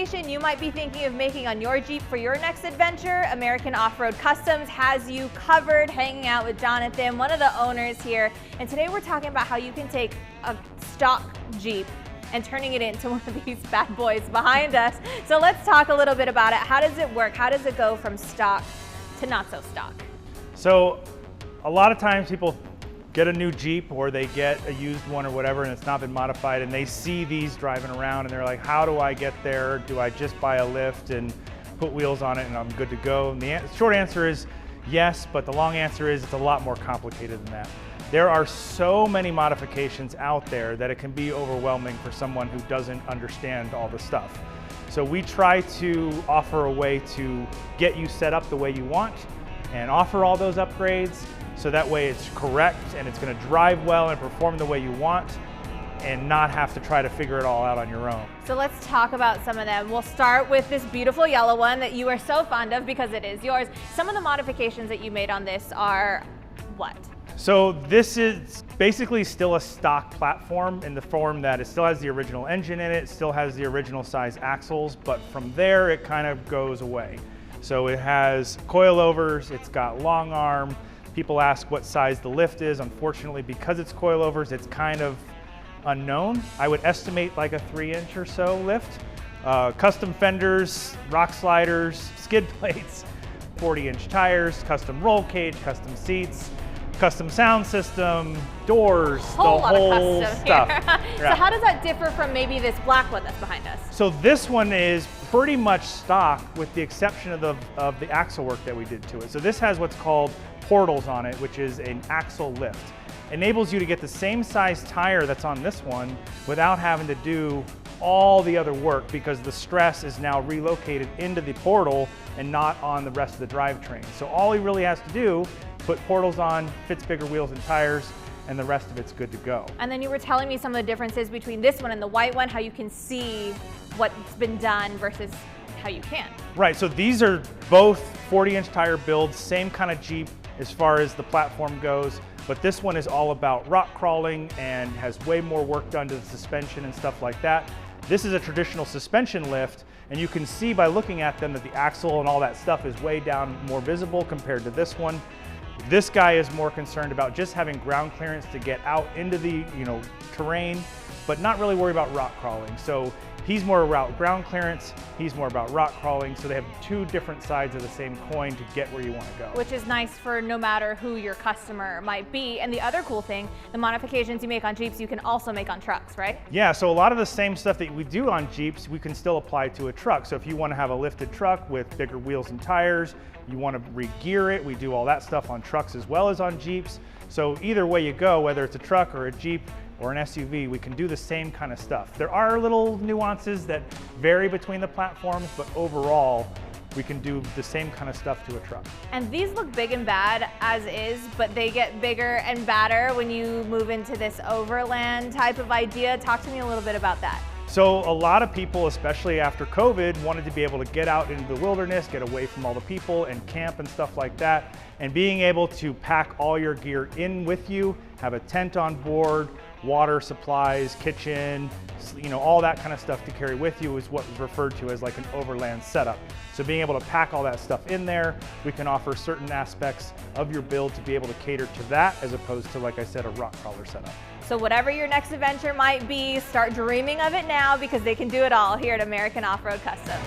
modification you might be thinking of making on your Jeep for your next adventure, American Off-Road Customs has you covered, hanging out with Jonathan, one of the owners here. And today we're talking about how you can take a stock Jeep and turning it into one of these bad boys behind us. So let's talk a little bit about it. How does it work? How does it go from stock to not so stock? So a lot of times people get a new Jeep or they get a used one or whatever and it's not been modified and they see these driving around and they're like, how do I get there? Do I just buy a lift and put wheels on it and I'm good to go? And the short answer is yes, but the long answer is it's a lot more complicated than that. There are so many modifications out there that it can be overwhelming for someone who doesn't understand all the stuff. So we try to offer a way to get you set up the way you want and offer all those upgrades, so that way it's correct and it's going to drive well and perform the way you want and not have to try to figure it all out on your own. So let's talk about some of them. We'll start with this beautiful yellow one that you are so fond of because it is yours. Some of the modifications that you made on this are what? So this is basically still a stock platform in the form that it still has the original engine in it, still has the original size axles, but from there it kind of goes away. So it has coilovers, it's got long arm. People ask what size the lift is. Unfortunately, because it's coilovers, it's kind of unknown. I would estimate like a 3-inch or so lift. Custom fenders, rock sliders, skid plates, 40-inch tires, custom roll cage, custom seats, custom sound system, doors, the whole stuff. Yeah. So how does that differ from maybe this black one that's behind us? So this one is pretty much stock with the exception of the axle work that we did to it. So this has what's called portals on it, which is an axle lift. Enables you to get the same size tire that's on this one without having to do all the other work because the stress is now relocated into the portal and not on the rest of the drivetrain. So all he really has to do, put portals on, fits bigger wheels and tires, and the rest of it's good to go. And then you were telling me some of the differences between this one and the white one, how you can see what's been done versus how you can't. Right, so these are both 40-inch tire builds, same kind of Jeep as far as the platform goes, but this one is all about rock crawling and has way more work done to the suspension and stuff like that. This is a traditional suspension lift, and you can see by looking at them that the axle and all that stuff is way down more visible compared to this one. This guy is more concerned about just having ground clearance to get out into the terrain, but not really worry about rock crawling. So he's more about ground clearance, he's more about rock crawling, so they have two different sides of the same coin to get where you want to go. Which is nice for no matter who your customer might be. And the other cool thing, the modifications you make on Jeeps, you can also make on trucks, right? Yeah, so a lot of the same stuff that we do on Jeeps, we can still apply to a truck. So if you want to have a lifted truck with bigger wheels and tires, you want to re-gear it, we do all that stuff on trucks as well as on Jeeps. So either way you go, whether it's a truck or a Jeep or an SUV, we can do the same kind of stuff. There are little nuances that vary between the platforms, but overall, we can do the same kind of stuff to a truck. And these look big and bad as is, but they get bigger and badder when you move into this overland type of idea. Talk to me a little bit about that. So a lot of people, especially after COVID, wanted to be able to get out into the wilderness, get away from all the people and camp and stuff like that. And being able to pack all your gear in with you, have a tent on board, water supplies, kitchen, all that kind of stuff to carry with you is what is referred to as like an overland setup. So being able to pack all that stuff in there, we can offer certain aspects of your build to be able to cater to that as opposed to, like I said, a rock crawler setup. So whatever your next adventure might be, start dreaming of it now because they can do it all here at American Off-Road Customs.